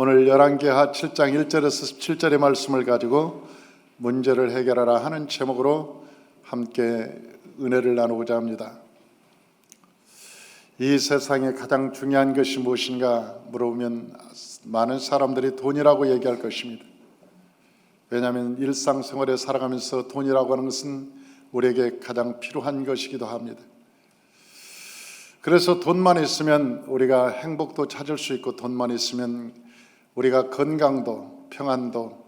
오늘 열왕기하 7장 1절에서 17절의 말씀을 가지고 문제를 해결하라 하는 제목으로 함께 은혜를 나누고자 합니다. 이 세상에 가장 중요한 것이 무엇인가 물어보면 많은 사람들이 돈이라고 얘기할 것입니다. 왜냐하면 일상생활에 살아가면서 돈이라고 하는 것은 우리에게 가장 필요한 것이기도 합니다. 그래서 돈만 있으면 우리가 행복도 찾을 수 있고, 돈만 있으면 우리가 건강도 평안도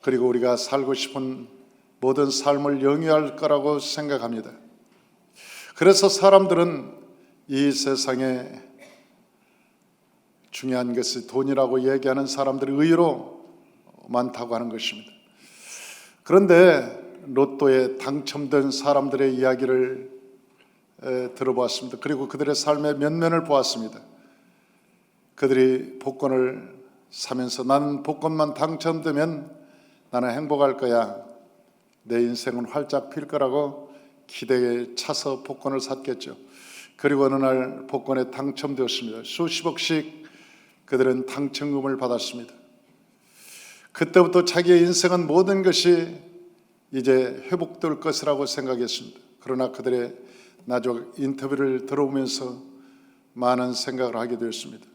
그리고 우리가 살고 싶은 모든 삶을 영위할 거라고 생각합니다. 그래서 사람들은 이 세상에 중요한 것이 돈이라고 얘기하는 사람들이 의외로 많다고 하는 것입니다. 그런데 로또에 당첨된 사람들의 이야기를 들어보았습니다. 그리고 그들의 삶의 면면을 보았습니다. 그들이 복권을 사면서 나는 복권만 당첨되면 나는 행복할 거야, 내 인생은 활짝 필 거라고 기대에 차서 복권을 샀겠죠. 그리고 어느 날 복권에 당첨되었습니다. 수십억씩 그들은 당첨금을 받았습니다. 그때부터 자기의 인생은 모든 것이 이제 회복될 것이라고 생각했습니다. 그러나 그들의 나중 인터뷰를 들어보면서 많은 생각을 하게 되었습니다.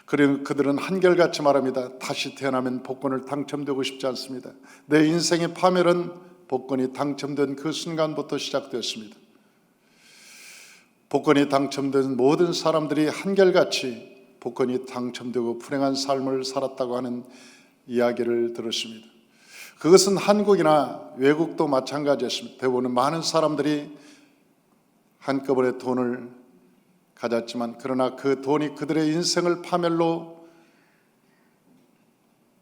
그리고 그들은 한결같이 말합니다. 다시 태어나면 복권을 당첨되고 싶지 않습니다. 내 인생의 파멸은 복권이 당첨된 그 순간부터 시작되었습니다. 복권이 당첨된 모든 사람들이 한결같이 복권이 당첨되고 불행한 삶을 살았다고 하는 이야기를 들었습니다. 그것은 한국이나 외국도 마찬가지였습니다. 대부분 많은 사람들이 한꺼번에 돈을 가졌지만, 그러나 그 돈이 그들의 인생을 파멸로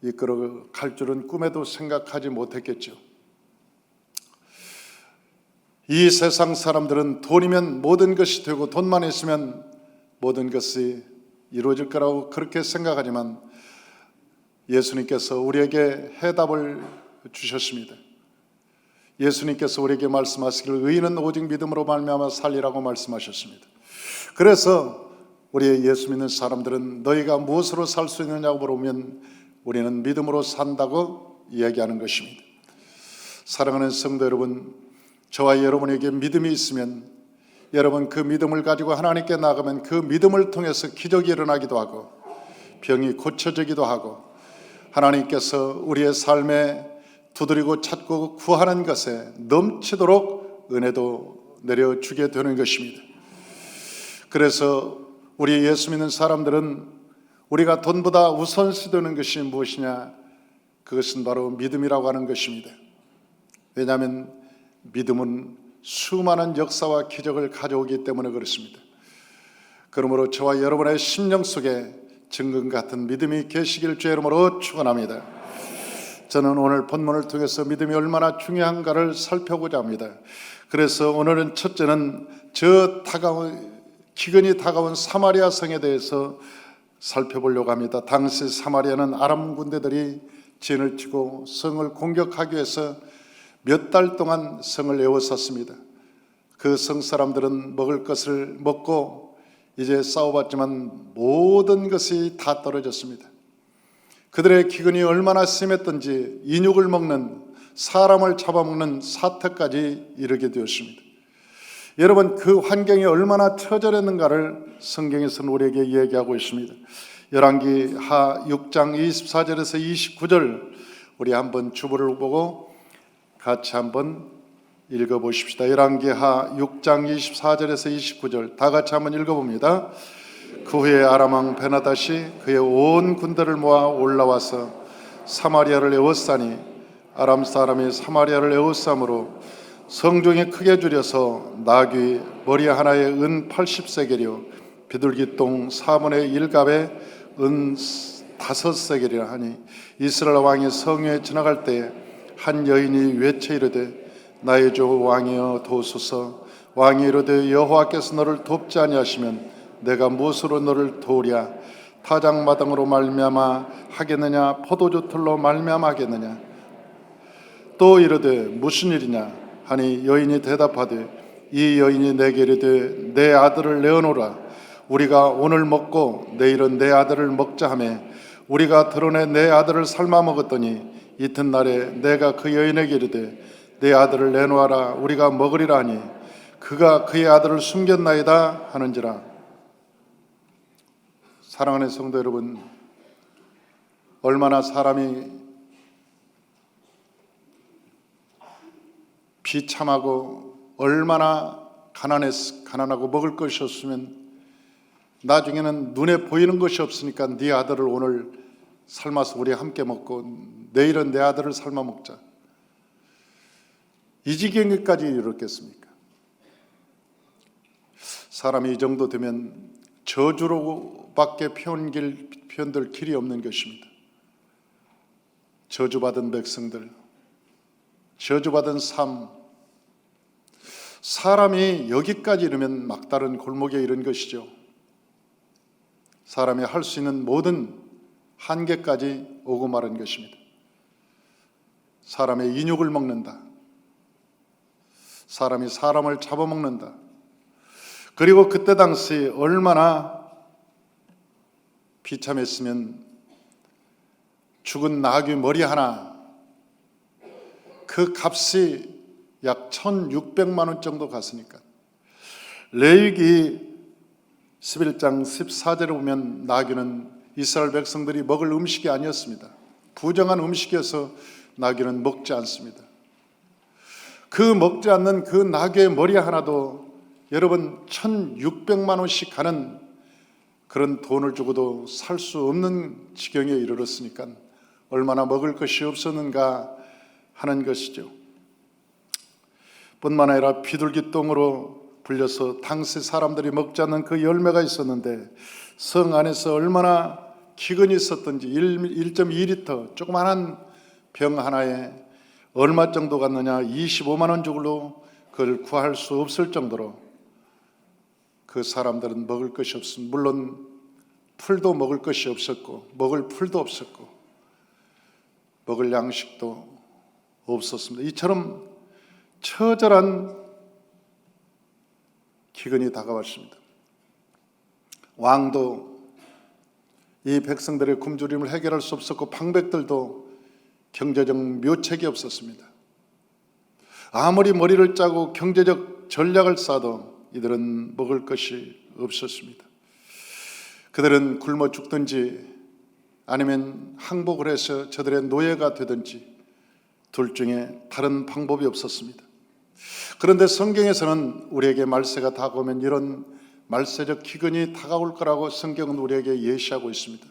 이끌어 갈 줄은 꿈에도 생각하지 못했겠죠. 이 세상 사람들은 돈이면 모든 것이 되고 돈만 있으면 모든 것이 이루어질 거라고 그렇게 생각하지만, 예수님께서 우리에게 해답을 주셨습니다. 예수님께서 우리에게 말씀하시기를 의인은 오직 믿음으로 말미암아 살리라고 말씀하셨습니다. 그래서 우리의 예수 믿는 사람들은 너희가 무엇으로 살 수 있느냐고 물으면 우리는 믿음으로 산다고 이야기하는 것입니다. 사랑하는 성도 여러분, 저와 여러분에게 믿음이 있으면 여러분 그 믿음을 가지고 하나님께 나가면 그 믿음을 통해서 기적이 일어나기도 하고 병이 고쳐지기도 하고, 하나님께서 우리의 삶에 두드리고 찾고 구하는 것에 넘치도록 은혜도 내려주게 되는 것입니다. 그래서 우리 예수 믿는 사람들은 우리가 돈보다 우선시 되는 것이 무엇이냐? 그것은 바로 믿음이라고 하는 것입니다. 왜냐하면 믿음은 수많은 역사와 기적을 가져오기 때문에 그렇습니다. 그러므로 저와 여러분의 심령 속에 증거 같은 믿음이 계시길 주의 이름으로 축원합니다. 저는 오늘 본문을 통해서 믿음이 얼마나 중요한가를 살펴보고자 합니다. 그래서 오늘은 첫째는 기근이 다가온 사마리아 성에 대해서 살펴보려고 합니다. 당시 사마리아는 아람 군대들이 진을 치고 성을 공격하기 위해서 몇 달 동안 성을 에워쌌습니다. 그 성 사람들은 먹을 것을 먹고 이제 싸워봤지만 모든 것이 다 떨어졌습니다. 그들의 기근이 얼마나 심했던지 인육을 먹는, 사람을 잡아먹는 사태까지 이르게 되었습니다. 여러분, 그 환경이 얼마나 처절했는가를 성경에서는 우리에게 이야기하고 있습니다. 열왕기하 6장 24절에서 29절 우리 한번 주보를 보고 같이 한번 읽어보십시다. 열왕기하 6장 24절에서 29절 다 같이 한번 읽어봅니다. 그 후에 아람 왕 베나닷이 그의 온 군대를 모아 올라와서 사마리아를 에워싸니 아람 사람이 사마리아를 에워싸므로 성중이 크게 줄여서 나귀 머리 하나에 은 80세겔이요 비둘기똥 4분의 1갑에 은 5세겔이라 하니, 이스라엘 왕이 성에 지나갈 때 한 여인이 외쳐 이르되 나의 주 왕이여 도우소서. 왕이 이르되 여호와께서 너를 돕지 아니하시면 내가 무엇으로 너를 도우랴? 타작마당으로 말미암아 하겠느냐? 포도주 틀로 말미암아 하겠느냐? 또 이르되 무슨 일이냐 하니, 여인이 대답하되 이 여인이 내게 이르되 내 아들을 내어놓으라. 우리가 오늘 먹고 내일은 내 아들을 먹자 하며 우리가 드러내 내 아들을 삶아 먹었더니 이튿날에 내가 그 여인에게 이르되 내 아들을 내놓아라 우리가 먹으리라 하니 그가 그의 아들을 숨겼나이다 하는지라. 사랑하는 성도 여러분, 얼마나 사람이 비참하고 얼마나 가난하고 먹을 것이 없으면 나중에는 눈에 보이는 것이 없으니까 네 아들을 오늘 삶아서 우리 함께 먹고 내일은 내 아들을 삶아 먹자. 이 지경까지 이르렀겠습니까? 사람이 이 정도 되면 저주로밖에 표현될 길이 없는 것입니다. 저주받은 백성들, 저주받은 삶, 사람이 여기까지 이르면 막다른 골목에 이른 것이죠. 사람이 할 수 있는 모든 한계까지 오고 마른 것입니다. 사람의 인육을 먹는다. 사람이 사람을 잡아먹는다. 그리고 그때 당시 얼마나 비참했으면 죽은 나귀 머리 하나 그 값이 약 1,600만 원 정도 갔으니까. 레위기 11장 14절에 보면 나귀는 이스라엘 백성들이 먹을 음식이 아니었습니다. 부정한 음식이어서 나귀는 먹지 않습니다. 그 먹지 않는 그 나귀의 머리 하나도 여러분 1,600만 원씩 가는 그런 돈을 주고도 살 수 없는 지경에 이르렀으니까 얼마나 먹을 것이 없었는가 하는 것이죠. 뿐만 아니라 비둘기똥으로 불려서 당시 사람들이 먹지 않는 그 열매가 있었는데 성 안에서 얼마나 기근이 있었던지 1.2리터 조그마한 병 하나에 얼마 정도 갔느냐 25만 원 주고도 그걸 구할 수 없을 정도로 그 사람들은 먹을 것이 없습니다. 물론 풀도 먹을 것이 없었고 먹을 풀도 없었고 먹을 양식도 없었습니다. 이처럼 처절한 기근이 다가왔습니다. 왕도 이 백성들의 굶주림을 해결할 수 없었고 방백들도 경제적 묘책이 없었습니다. 아무리 머리를 짜고 경제적 전략을 쌓아도 이들은 먹을 것이 없었습니다. 그들은 굶어 죽든지 아니면 항복을 해서 저들의 노예가 되든지 둘 중에 다른 방법이 없었습니다. 그런데 성경에서는 우리에게 말세가 다가오면 이런 말세적 기근이 다가올 거라고 성경은 우리에게 예시하고 있습니다.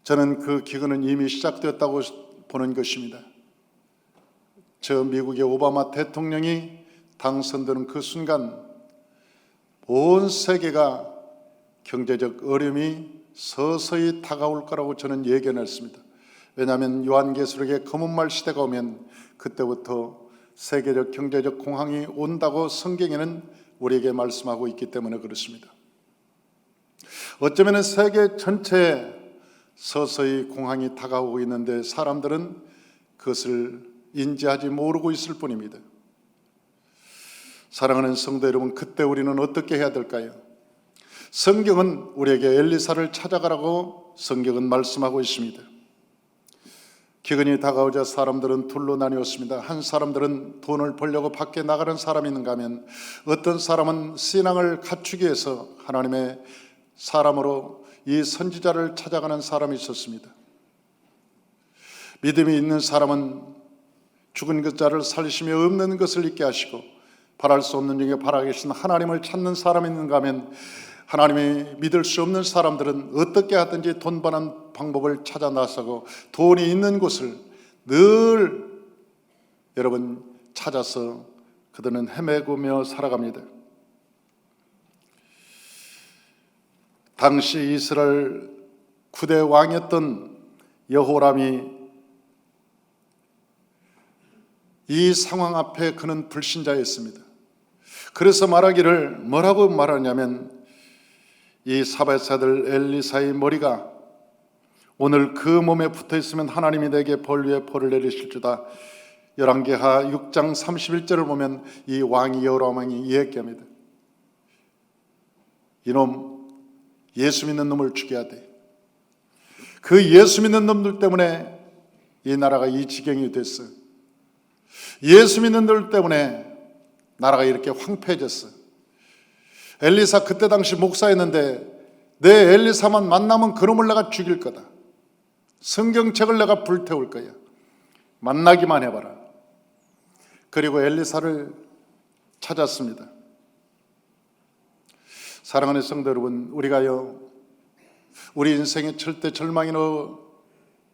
저는 그 기근은 이미 시작되었다고 보는 것입니다. 저 미국의 오바마 대통령이 당선되는 그 순간 온 세계가 경제적 어려움이 서서히 다가올 거라고 저는 예견했습니다. 왜냐하면 요한계시록의 검은말 시대가 오면 그때부터 세계적 경제적 공황이 온다고 성경에는 우리에게 말씀하고 있기 때문에 그렇습니다. 어쩌면 세계 전체에 서서히 공황이 다가오고 있는데 사람들은 그것을 인지하지 모르고 있을 뿐입니다. 사랑하는 성도 여러분, 그때 우리는 어떻게 해야 될까요? 성경은 우리에게 엘리사를 찾아가라고 성경은 말씀하고 있습니다. 기근이 다가오자 사람들은 둘로 나뉘었습니다. 한 사람들은 돈을 벌려고 밖에 나가는 사람이 있는가 하면 어떤 사람은 신앙을 갖추기 위해서 하나님의 사람으로 이 선지자를 찾아가는 사람이 있었습니다. 믿음이 있는 사람은 죽은 그 자를 살리시며 없는 것을 잊게 하시고 바랄 수 없는 중에 바라 계신 하나님을 찾는 사람이 있는가 하면 하나님이 믿을 수 없는 사람들은 어떻게 하든지 돈 버는 방법을 찾아 나서고 돈이 있는 곳을 늘 여러분 찾아서 그들은 헤매고며 살아갑니다. 당시 이스라엘 9대 왕이었던 여호람이 이 상황 앞에 그는 불신자였습니다. 그래서 말하기를 뭐라고 말하냐면 이 사밧 아들 엘리사의 머리가 오늘 그 몸에 붙어있으면 하나님이 내게 벌 위에 벌을 내리실 주다. 열왕기하 6장 31절을 보면 이 왕이 여호람 왕이 이야기합니다. 이놈 예수 믿는 놈을 죽여야 돼. 그 예수 믿는 놈들 때문에 이 나라가 이 지경이 됐어. 예수 믿는 놈들 때문에 나라가 이렇게 황폐해졌어. 엘리사 그때 당시 목사였는데 내 엘리사만 만나면 그놈을 내가 죽일 거다. 성경책을 내가 불태울 거야. 만나기만 해봐라. 그리고 엘리사를 찾았습니다. 사랑하는 성도 여러분, 우리가요, 우리 인생에 절대 절망이나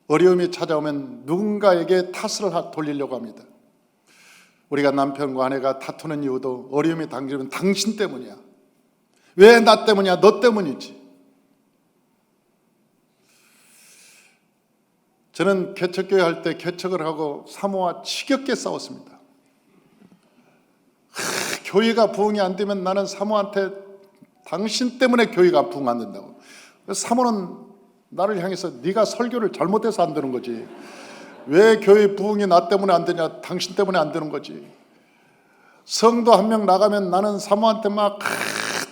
어려움이 찾아오면 누군가에게 탓을 돌리려고 합니다. 우리가 남편과 아내가 다투는 이유도 어려움이 당기면 당신 때문이야. 왜 나 때문이야? 너 때문이지. 저는 개척교회 할 때 개척을 하고 사모와 지겹게 싸웠습니다. 교회가 부흥이 안 되면 나는 사모한테 당신 때문에 교회가 부흥 안 된다고. 사모는 나를 향해서 네가 설교를 잘못해서 안 되는 거지. 왜 교회 부흥이 나 때문에 안 되냐? 당신 때문에 안 되는 거지. 성도 한 명 나가면 나는 사모한테 막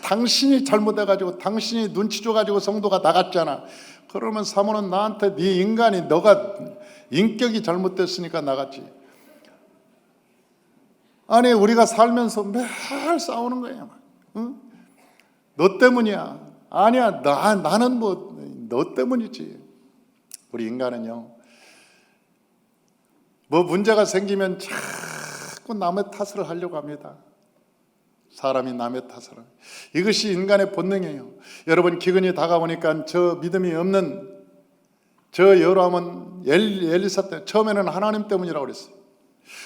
당신이 잘못해가지고 당신이 눈치 줘가지고 성도가 나갔잖아. 그러면 사모는 나한테 네 인간이 너가 인격이 잘못됐으니까 나갔지. 아니 우리가 살면서 매일 싸우는 거야. 응? 너 때문이야. 아니야 나는 뭐 너 때문이지. 우리 인간은요 뭐 문제가 생기면 자꾸 남의 탓을 하려고 합니다. 사람이 남의 탓을 합니다. 이것이 인간의 본능이에요. 여러분 기근이 다가오니까 저 믿음이 없는 저 여로함은 엘리사 때 처음에는 하나님 때문이라고 그랬어요.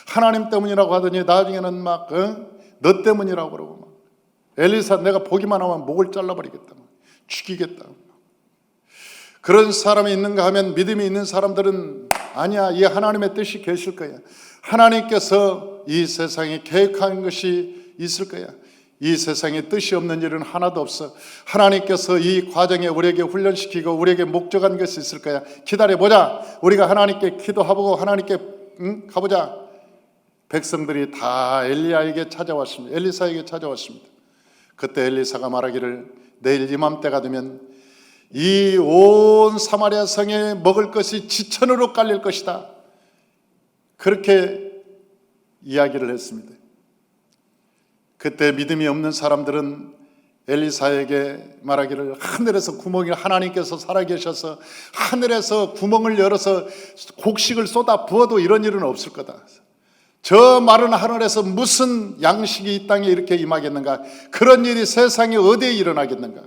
하나님 때문이라고 하더니 나중에는 막 너 때문이라고 그러고 막 엘리사 내가 보기만 하면 목을 잘라버리겠다, 죽이겠다. 그런 사람이 있는가 하면 믿음이 있는 사람들은 아니야, 이 하나님의 뜻이 계실 거야. 하나님께서 이 세상에 계획한 것이 있을 거야. 이 세상에 뜻이 없는 일은 하나도 없어. 하나님께서 이 과정에 우리에게 훈련시키고 우리에게 목적한 것이 있을 거야. 기다려보자. 우리가 하나님께 기도하고 하나님께 가보자. 백성들이 다 엘리야에게 찾아왔습니다. 엘리사에게 찾아왔습니다. 그때 엘리사가 말하기를 내일 이맘때가 되면 이 온 사마리아 성에 먹을 것이 지천으로 깔릴 것이다. 그렇게 이야기를 했습니다. 그때 믿음이 없는 사람들은 엘리사에게 말하기를 하늘에서 구멍이 하나님께서 살아계셔서 하늘에서 구멍을 열어서 곡식을 쏟아 부어도 이런 일은 없을 거다. 저 마른 하늘에서 무슨 양식이 이 땅에 이렇게 임하겠는가? 그런 일이 세상에 어디에 일어나겠는가?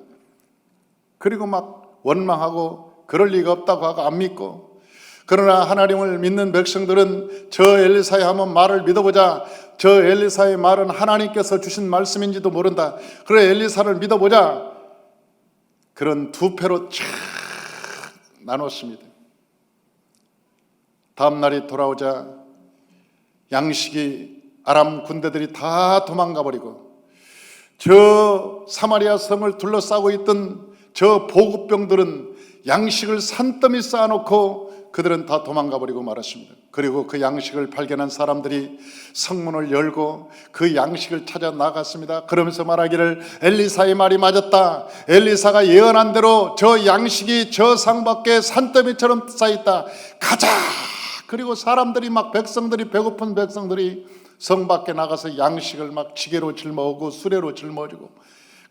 그리고 막 원망하고 그럴 리가 없다고 하고 안 믿고, 그러나 하나님을 믿는 백성들은 저 엘리사의 한번 말을 믿어보자. 저 엘리사의 말은 하나님께서 주신 말씀인지도 모른다. 그래 엘리사를 믿어보자. 그런 두 패로 쫙 나눴습니다. 다음 날이 돌아오자 양식이 아람 군대들이 다 도망가 버리고 저 사마리아 성을 둘러싸고 있던 저 보급병들은 양식을 산더미 쌓아놓고 그들은 다 도망가 버리고 말았습니다. 그리고 그 양식을 발견한 사람들이 성문을 열고 그 양식을 찾아 나갔습니다. 그러면서 말하기를 엘리사의 말이 맞았다. 엘리사가 예언한 대로 저 양식이 저 상 밖에 산더미처럼 쌓여있다. 가자. 그리고 사람들이 막 백성들이 배고픈 백성들이 성 밖에 나가서 양식을 막 지게로 짊어오고 수레로 짊어지고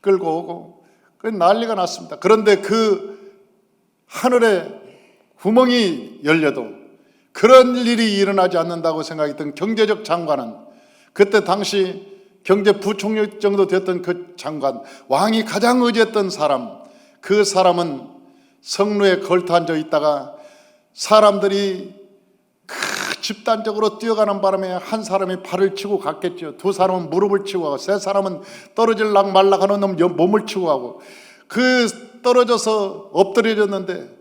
끌고 오고 그 난리가 났습니다. 그런데 그 하늘에 구멍이 열려도 그런 일이 일어나지 않는다고 생각했던 경제적 장관은, 그때 당시 경제부총리 정도 됐던 그 장관, 왕이 가장 의지했던 사람, 그 사람은 성루에 걸터 앉아 있다가 사람들이 집단적으로 뛰어가는 바람에 한 사람이 발을 치고 갔겠죠. 두 사람은 무릎을 치고 가고 세 사람은 떨어질락 말락 하는 놈 몸을 치고 가고, 그 떨어져서 엎드려졌는데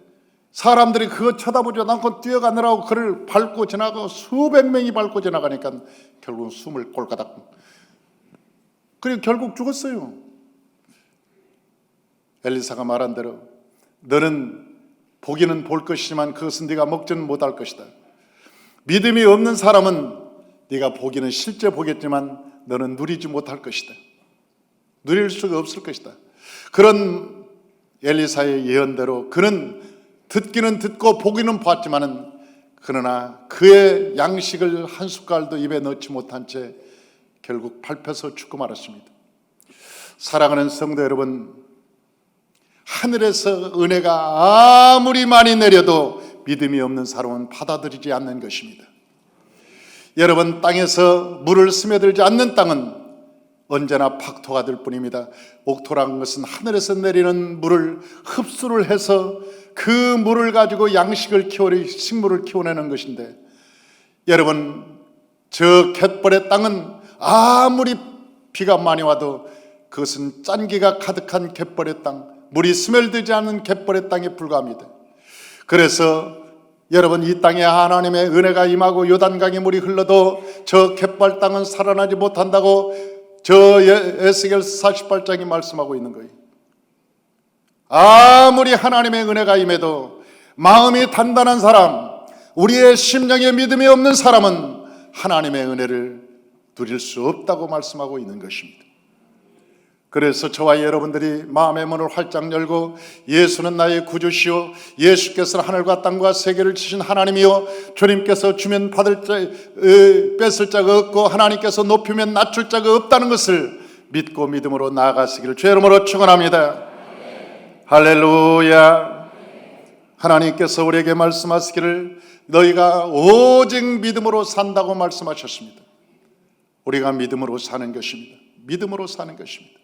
사람들이 그거 쳐다보지 않고 뛰어가느라고 그를 밟고 지나가고 수백 명이 밟고 지나가니까 결국 숨을 꼴까닥, 그리고 결국 죽었어요. 엘리사가 말한 대로 너는 보기는 볼 것이지만 그것은 네가 먹지는 못할 것이다. 믿음이 없는 사람은 네가 보기는 실제 보겠지만 너는 누리지 못할 것이다. 누릴 수가 없을 것이다. 그런 엘리사의 예언대로 그는 듣기는 듣고 보기는 보았지만은 그러나 그의 양식을 한 숟갈도 입에 넣지 못한 채 결국 밟혀서 죽고 말았습니다. 사랑하는 성도 여러분, 하늘에서 은혜가 아무리 많이 내려도 믿음이 없는 사람은 받아들이지 않는 것입니다. 여러분, 땅에서 물을 스며들지 않는 땅은 언제나 박토가 될 뿐입니다. 옥토라는 것은 하늘에서 내리는 물을 흡수를 해서 그 물을 가지고 양식을 식물을 키워내는 것인데, 여러분, 저 갯벌의 땅은 아무리 비가 많이 와도 그것은 짠기가 가득한 갯벌의 땅, 물이 스며들지 않는 갯벌의 땅에 불과합니다. 그래서 여러분, 이 땅에 하나님의 은혜가 임하고 요단강의 물이 흘러도 저 갯벌 땅은 살아나지 못한다고 저 에스겔 48장이 말씀하고 있는 거예요. 아무리 하나님의 은혜가 임해도 마음이 단단한 사람, 우리의 심령에 믿음이 없는 사람은 하나님의 은혜를 누릴 수 없다고 말씀하고 있는 것입니다. 그래서 저와 여러분들이 마음의 문을 활짝 열고 예수는 나의 구주시오, 예수께서는 하늘과 땅과 세계를 지신 하나님이요, 주님께서 주면 뺏을 자가 없고 하나님께서 높이면 낮출 자가 없다는 것을 믿고 믿음으로 나아가시기를 주의 이름으로 축원합니다. 할렐루야. 하나님께서 우리에게 말씀하시기를 너희가 오직 믿음으로 산다고 말씀하셨습니다. 우리가 믿음으로 사는 것입니다. 믿음으로 사는 것입니다.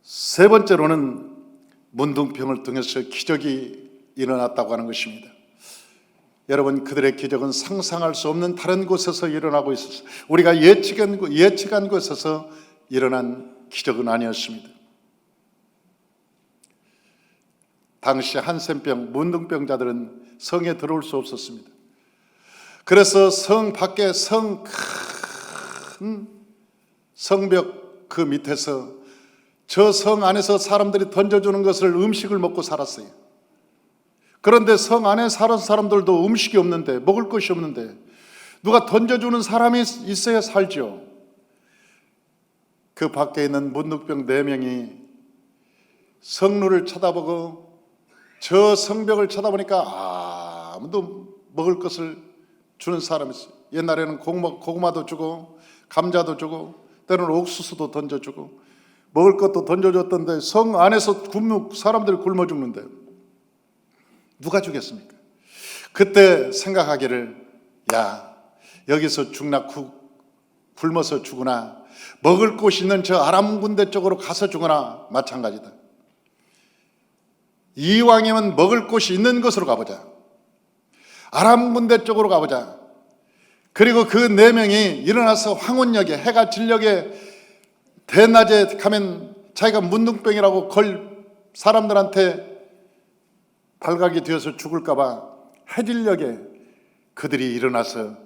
세 번째로는 문둥병을 통해서 기적이 일어났다고 하는 것입니다. 여러분, 그들의 기적은 상상할 수 없는 다른 곳에서 일어나고 있었어요. 우리가 예측한 곳에서 일어난 기적은 아니었습니다. 당시 한센병, 문둥병자들은 성에 들어올 수 없었습니다. 그래서 성 밖에 큰 성벽 그 밑에서 저 성 안에서 사람들이 던져주는 것을 음식을 먹고 살았어요. 그런데 성 안에 사는 사람들도 음식이 없는데, 먹을 것이 없는데 누가 던져주는 사람이 있어야 살죠. 그 밖에 있는 문둥병 4명이 성루를 쳐다보고 저 성벽을 쳐다보니까 아무도 먹을 것을 주는 사람이 있어요. 옛날에는 고구마도 주고 감자도 주고 때로는 옥수수도 던져주고 먹을 것도 던져줬던데 성 안에서 사람들이 굶어 죽는데 누가 주겠습니까? 그때 생각하기를, 야, 여기서 죽나 굶어서 죽으나 먹을 곳이 있는 저 아람 군대 쪽으로 가서 죽으나 마찬가지다. 이왕이면 먹을 곳이 있는 곳으로 가보자. 아람 군대 쪽으로 가보자. 그리고 그 4명이 일어나서 황혼역에, 해가 진녘에 대낮에 가면 자기가 문둥병이라고 걸 사람들한테 발각이 되어서 죽을까봐 해질녘에 그들이 일어나서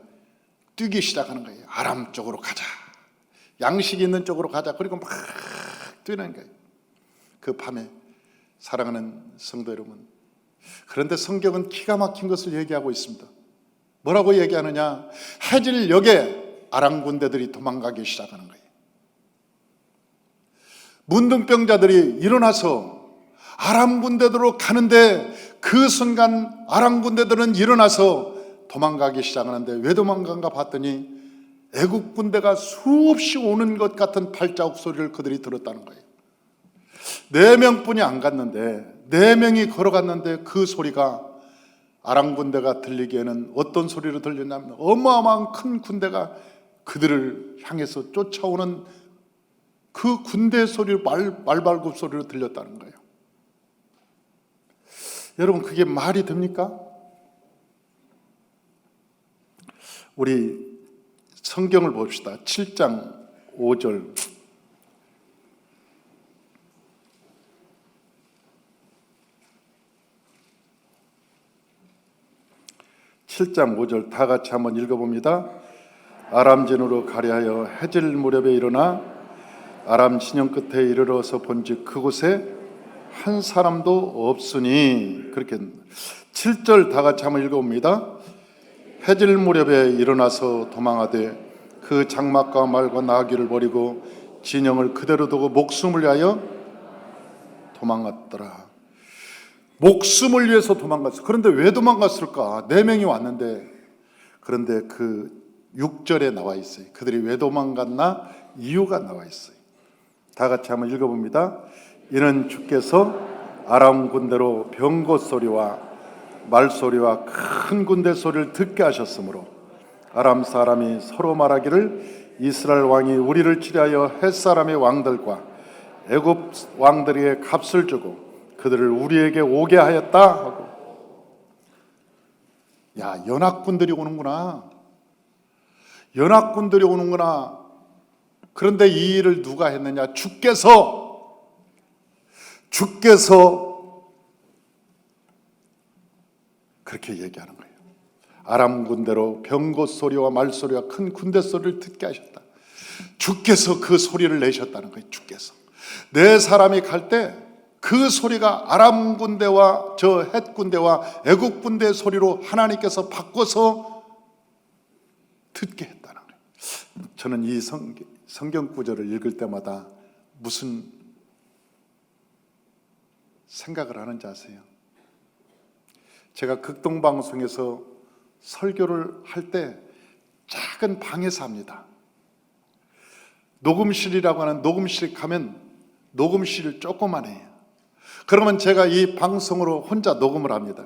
뛰기 시작하는 거예요. 아람 쪽으로 가자. 양식이 있는 쪽으로 가자. 그리고 막 뛰는 거예요. 그 밤에. 사랑하는 성도 여러분, 그런데 성경은 기가 막힌 것을 얘기하고 있습니다. 뭐라고 얘기하느냐? 해질녘에 아람 군대들이 도망가기 시작하는 거예요. 문둥병자들이 일어나서 아람 군대들로 가는데 그 순간 아람 군대들은 일어나서 도망가기 시작하는데 왜 도망간가 봤더니 애국 군대가 수없이 오는 것 같은 발자국 소리를 그들이 들었다는 거예요. 4명뿐이 안 갔는데 4명이 걸어갔는데 그 소리가 아람 군대가 들리기에는 어떤 소리로 들렸냐면 어마어마한 큰 군대가 그들을 향해서 쫓아오는 그 군대 소리를 말발굽 소리로 들렸다는 거예요. 여러분, 그게 말이 됩니까? 우리 성경을 봅시다. 7장 5절. 7장 5절 다 같이 한번 읽어봅니다. 아람진으로 가려하여 해질 무렵에 일어나 아람 진영 끝에 이르러서 본즉 그곳에 한 사람도 없으니. 그렇게 7절 다 같이 한번 읽어봅니다. 해질 무렵에 일어나서 도망하되 그 장막과 말과 나귀를 버리고 진영을 그대로 두고 목숨을 위하여 도망갔더라. 목숨을 위해서 도망갔어. 그런데 왜 도망갔을까? 4명이 왔는데, 그런데 그 6절에 나와 있어요. 그들이 왜 도망갔나? 이유가 나와 있어요. 다 같이 한번 읽어봅니다. 이는 주께서 아람 군대로 병거 소리와 말소리와 큰 군대 소리를 듣게 하셨으므로 아람 사람이 서로 말하기를 이스라엘 왕이 우리를 치려하여 헷 사람의 왕들과 애굽 왕들에게 값을 주고 그들을 우리에게 오게 하였다 하고. 야, 연합군들이 오는구나. 연합군들이 오는구나. 그런데 이 일을 누가 했느냐? 주께서 그렇게 얘기하는 거예요. 아람 군대로 병거 소리와 말소리와 큰 군대 소리를 듣게 하셨다. 주께서 그 소리를 내셨다는 거예요. 주께서. 내 사람이 갈 때 그 소리가 아람 군대와 저 헷 군대와 애국 군대의 소리로 하나님께서 바꿔서 듣게 했다는 거예요. 저는 이 성경 구절을 읽을 때마다 무슨 생각을 하는지 아세요? 제가 극동방송에서 설교를 할 때 작은 방에서 합니다. 녹음실이라고 하는 녹음실 가면 녹음실 조그만해요. 그러면 제가 이 방송으로 혼자 녹음을 합니다.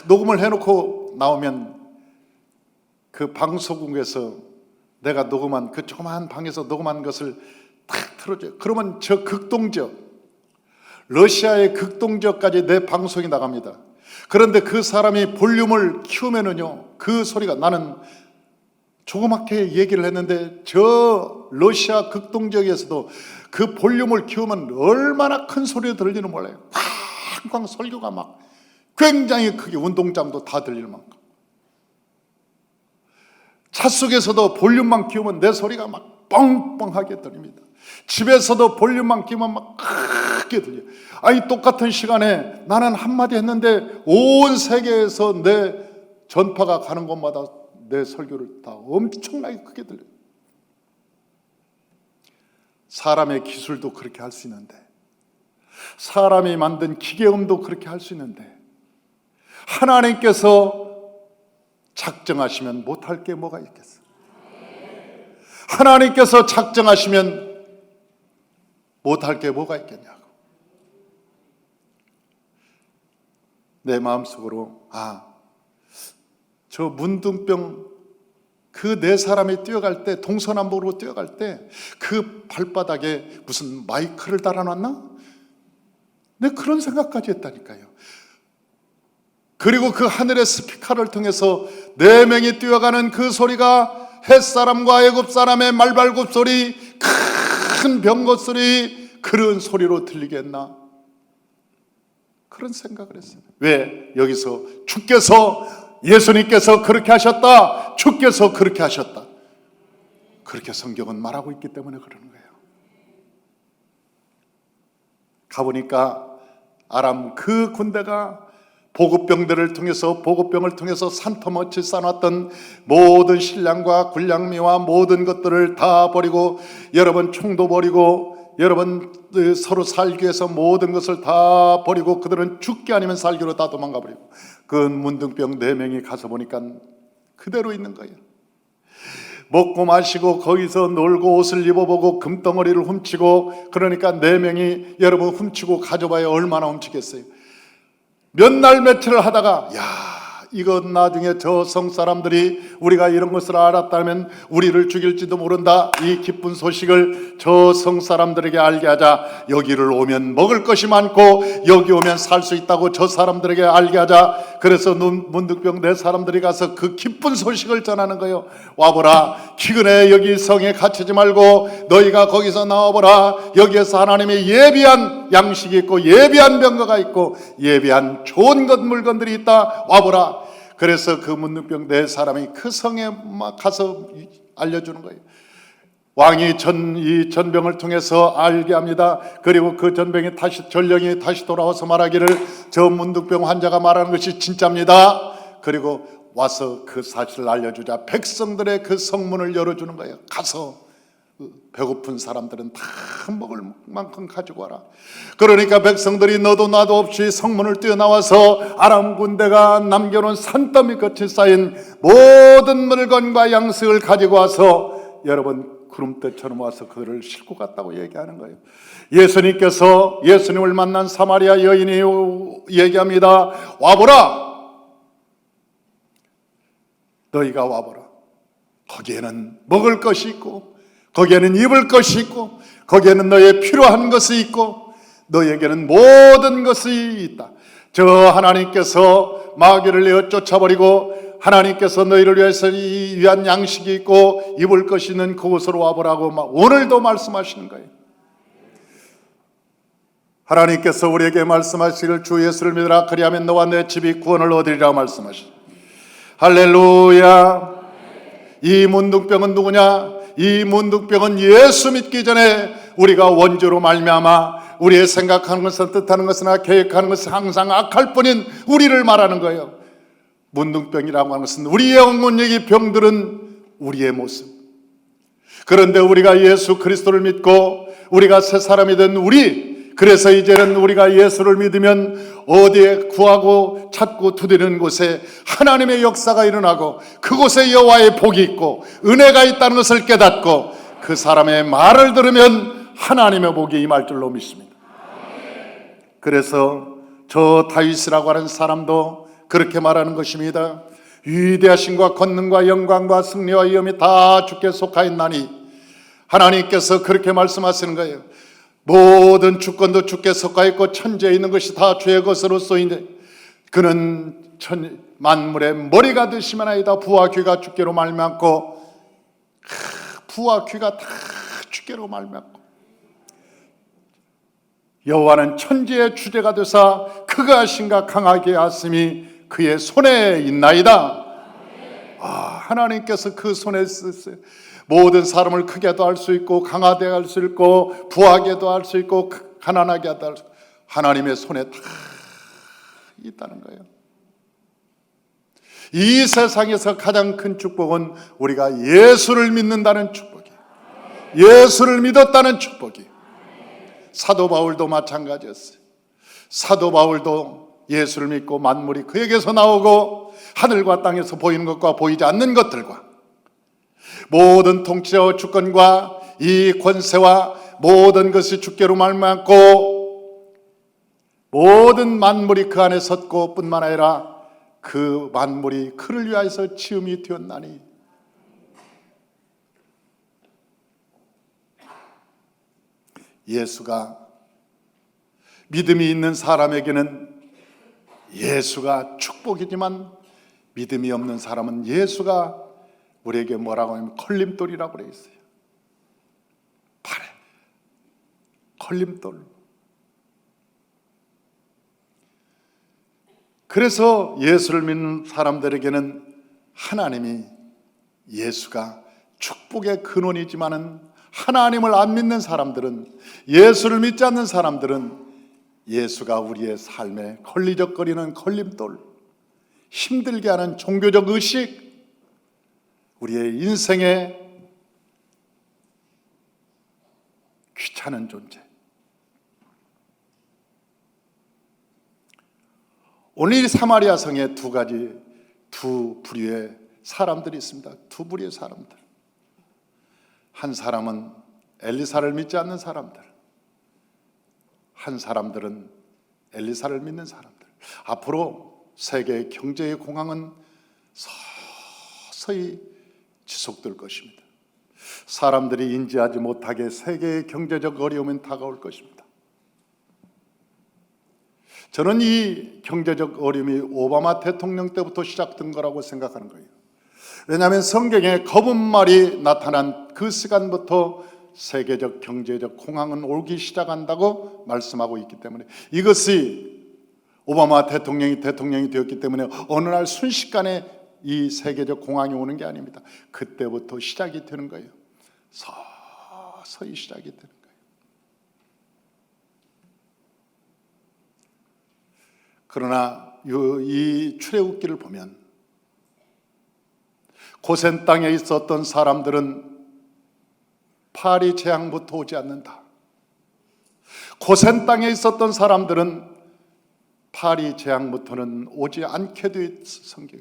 녹음을 해놓고 나오면 그 방송국에서 내가 녹음한 그 조그만 방에서 녹음한 것을 탁 틀어줘요. 그러면 저 극동지역, 러시아의 극동지역까지 내 방송이 나갑니다. 그런데 그 사람이 볼륨을 키우면은요, 그 소리가, 나는 조그맣게 얘기를 했는데 저 러시아 극동지역에서도 그 볼륨을 키우면 얼마나 큰 소리가 들리는 몰라요. 쾅쾅 설교가 막 굉장히 크게 운동장도 다 들릴 만큼. 차 속에서도 볼륨만 키우면 내 소리가 막 뻥뻥하게 들립니다. 집에서도 볼륨만 키우면 막 크게 들려요. 아니, 똑같은 시간에 나는 한마디 했는데 온 세계에서 내 전파가 가는 곳마다 내 설교를 다 엄청나게 크게 들려요. 사람의 기술도 그렇게 할 수 있는데, 사람이 만든 기계음도 그렇게 할 수 있는데, 하나님께서 작정하시면 못할 게 뭐가 있겠어? 하나님께서 작정하시면 못할 게 뭐가 있겠냐고. 내 마음속으로, 저 문둥병 그 4사람이 뛰어갈 때, 동서남북으로 뛰어갈 때 그 발바닥에 무슨 마이크를 달아놨나? 내 그런 생각까지 했다니까요. 그리고 그 하늘의 스피커를 통해서 4명이 뛰어가는 그 소리가 헷사람과 애굽사람의 말발굽 소리, 큰 병거 소리, 그런 소리로 들리겠나? 그런 생각을 했어요. 왜? 여기서 주께서, 예수님께서 그렇게 하셨다, 주께서 그렇게 하셨다, 그렇게 성경은 말하고 있기 때문에 그러는 거예요. 가보니까 아람 그 군대가 보급병들을 통해서, 보급병을 통해서 산터머치 쌓아놨던 모든 신량과 군량미와 모든 것들을 다 버리고, 여러분 총도 버리고, 여러분 서로 살기 위해서 모든 것을 다 버리고 그들은 죽기 아니면 살기로 다 도망가 버리고, 그 문둥병 4명이 가서 보니까 그대로 있는 거예요. 먹고 마시고 거기서 놀고 옷을 입어보고 금덩어리를 훔치고, 그러니까 4명이 여러분 훔치고 가져봐야 얼마나 훔치겠어요. 몇 날 며칠을 하다가, 이건 나중에 저 성사람들이 우리가 이런 것을 알았다면 우리를 죽일지도 모른다, 이 기쁜 소식을 저 성사람들에게 알게 하자. 여기를 오면 먹을 것이 많고 여기 오면 살 수 있다고 저 사람들에게 알게 하자. 그래서 문둥병 4사람들이 가서 그 기쁜 소식을 전하는 거예요. 와보라, 기근에 여기 성에 갇히지 말고 너희가 거기서 나와보라. 여기에서 하나님이 예비한 양식이 있고 예비한 병거가 있고 예비한 좋은 것 물건들이 있다. 와보라. 그래서 그 문둥병 4사람이 그 성에 막 가서 알려주는 거예요. 왕이 이 전병을 통해서 알게 합니다. 그리고 그 전병이 전령이 다시 돌아와서 말하기를 저 문둥병 환자가 말하는 것이 진짜입니다. 그리고 와서 그 사실을 알려주자 백성들의 그 성문을 열어주는 거예요. 가서 배고픈 사람들은 다 먹을 만큼 가지고 와라. 그러니까 백성들이 너도 나도 없이 성문을 뛰어나와서 아람 군대가 남겨놓은 산더미 끝에 쌓인 모든 물건과 양식을 가지고 와서 여러분 구름대처럼 와서 그들을 싣고 갔다고 얘기하는 거예요. 예수님께서 예수님을 만난 사마리아 여인이 얘기합니다. 와보라. 너희가 와보라. 거기에는 먹을 것이 있고 거기에는 입을 것이 있고 거기에는 너의 필요한 것이 있고 너에게는 모든 것이 있다. 저 하나님께서 마귀를 내어 쫓아버리고 하나님께서 너희를 위한 양식이 있고 입을 것이 있는 그곳으로 와보라고 오늘도 말씀하시는 거예요. 하나님께서 우리에게 말씀하시기를 주 예수를 믿으라 그리하면 너와 내 집이 구원을 얻으리라 말씀하시죠. 할렐루야. 이 문둥병은 누구냐? 이 문둥병은 예수 믿기 전에 우리가 원죄로 말미암아 우리의 생각하는 것은 뜻하는 것이나 계획하는 것은 항상 악할 뿐인 우리를 말하는 거예요. 문둥병이라고 하는 것은 우리의 영혼력이 병들은 우리의 모습. 그런데 우리가 예수 그리스도를 믿고 우리가 새 사람이 된 그래서 이제는 우리가 예수를 믿으면 어디에 구하고 찾고 두드리는 곳에 하나님의 역사가 일어나고 그곳에 여호와의 복이 있고 은혜가 있다는 것을 깨닫고 그 사람의 말을 들으면 하나님의 복이 임할 줄로 믿습니다. 그래서 저 다윗이라고 하는 사람도 그렇게 말하는 것입니다. 위대하심과 권능과 영광과 승리와 위엄이 다 주께 속하였나니 하나님께서 그렇게 말씀하시는 거예요. 모든 주권도 주께 속하였고 천지에 있는 것이 다 주의 것으로 쏘인데 그는 만물의 머리가 되시면아이다. 부와 귀가 주께로 말미암고 부와 귀가 다 주께로 말미암고 여호와는 천지의 주제가 되사 그가 하신가 강하게 하심이 그의 손에 있나이다. 하나님께서 그 손에 쓰세요. 모든 사람을 크게도 할 수 있고 강하게 할 수 있고 부하게도 할 수 있고 가난하게 하다 할 수 있고 하나님의 손에 다 있다는 거예요. 이 세상에서 가장 큰 축복은 우리가 예수를 믿는다는 축복이에요. 예수를 믿었다는 축복이에요. 사도 바울도 마찬가지였어요. 사도 바울도 예수를 믿고 만물이 그에게서 나오고 하늘과 땅에서 보이는 것과 보이지 않는 것들과 모든 통치와 주권과 이 권세와 모든 것이 주께로 말미암고 모든 만물이 그 안에 섰고 뿐만 아니라 그 만물이 그를 위하여서 지음이 되었나니 예수가 믿음이 있는 사람에게는 예수가 축복이지만 믿음이 없는 사람은 예수가 우리에게 뭐라고 하면 걸림돌이라고 그래 있어요. 발에 걸림돌. 그래서 예수를 믿는 사람들에게는 하나님이 예수가 축복의 근원이지만은 하나님을 안 믿는 사람들은 예수를 믿지 않는 사람들은 예수가 우리의 삶에 걸리적거리는 걸림돌, 힘들게 하는 종교적 의식, 우리의 인생에 귀찮은 존재. 오늘 이 사마리아 성에 두 부류의 사람들이 있습니다. 두 부류의 사람들. 한 사람은 엘리사를 믿지 않는 사람들, 한 사람들은 엘리사를 믿는 사람들. 앞으로 세계의 경제의 공황은 서서히 지속될 것입니다. 사람들이 인지하지 못하게 세계의 경제적 어려움은 다가올 것입니다. 저는 이 경제적 어려움이 오바마 대통령 때부터 시작된 거라고 생각하는 거예요. 왜냐하면 성경에 거북말이 나타난 그 시간부터 세계적 경제적 공황은 오기 시작한다고 말씀하고 있기 때문에 이것이 오바마 대통령이 되었기 때문에 어느 날 순식간에 이 세계적 공황이 오는 게 아닙니다. 그때부터 시작이 되는 거예요. 서서히 시작이 되는 거예요. 그러나 이 출애굽기를 보면 고센 땅에 있었던 사람들은 파리 재앙부터 오지 않는다. 고센 땅에 있었던 사람들은 파리 재앙부터는 오지 않게 돼 있어. 성경.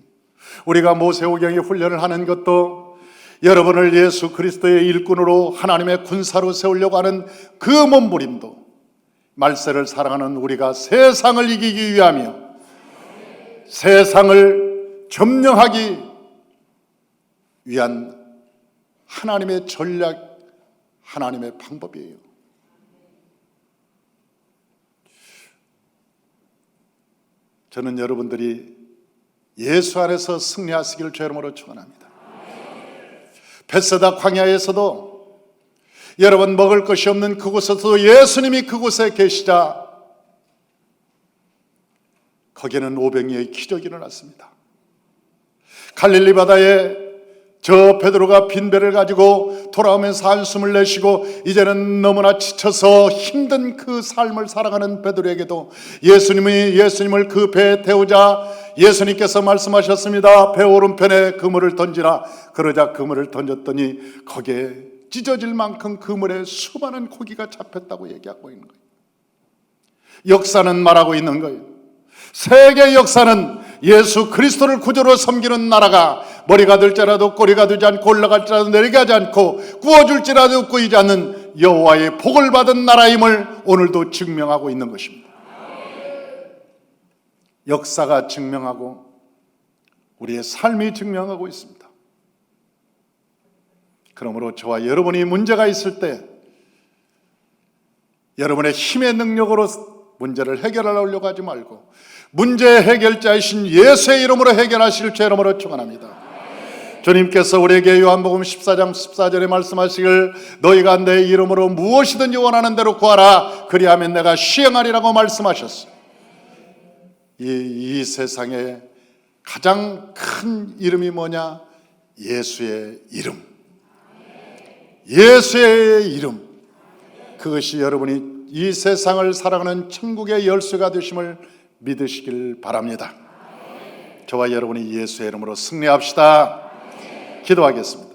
우리가 모세오경의 훈련을 하는 것도 여러분을 예수 그리스도의 일꾼으로 하나님의 군사로 세우려고 하는 그 몸부림도 말세를 사랑하는 우리가 세상을 이기기 위하며 세상을 점령하기 위한 하나님의 전략, 하나님의 방법이에요. 저는 여러분들이 예수 안에서 승리하시기를 주의 이름으로 축원합니다. 벳세다 광야에서도 여러분 먹을 것이 없는 그곳에서도 예수님이 그곳에 계시자 거기에는 오병이의 기적이 일어났습니다. 갈릴리 바다에 저 베드로가 빈 배를 가지고 돌아오면서 한숨을 내쉬고 이제는 너무나 지쳐서 힘든 그 삶을 살아가는 베드로에게도 예수님을 그 배에 태우자 예수님께서 말씀하셨습니다. 배 오른편에 그물을 던지라. 그러자 그물을 던졌더니 거기에 찢어질 만큼 그물에 수많은 고기가 잡혔다고 얘기하고 있는 거예요. 역사는 말하고 있는 거예요. 세계 역사는 예수 그리스도를 구주로 섬기는 나라가 머리가 들지라도 꼬리가 되지 않고 올라갈지라도 내려가지 않고 구워줄지라도 구이지 않는 여호와의 복을 받은 나라임을 오늘도 증명하고 있는 것입니다. 역사가 증명하고 우리의 삶이 증명하고 있습니다. 그러므로 저와 여러분이 문제가 있을 때 여러분의 힘의 능력으로 문제를 해결하려고 하지 말고 문제 해결자이신 예수의 이름으로 해결하실 주의 이름으로 축원합니다. 주님께서 우리에게 요한복음 14장 14절에 말씀하시길 너희가 내 이름으로 무엇이든지 원하는 대로 구하라 그리하면 내가 시행하리라고 말씀하셨어요. 이 세상에 가장 큰 이름이 뭐냐? 예수의 이름. 예수의 이름. 그것이 여러분이 이 세상을 살아가는 천국의 열쇠가 되심을 믿으시길 바랍니다. 저와 여러분이 예수의 이름으로 승리합시다. 기도하겠습니다.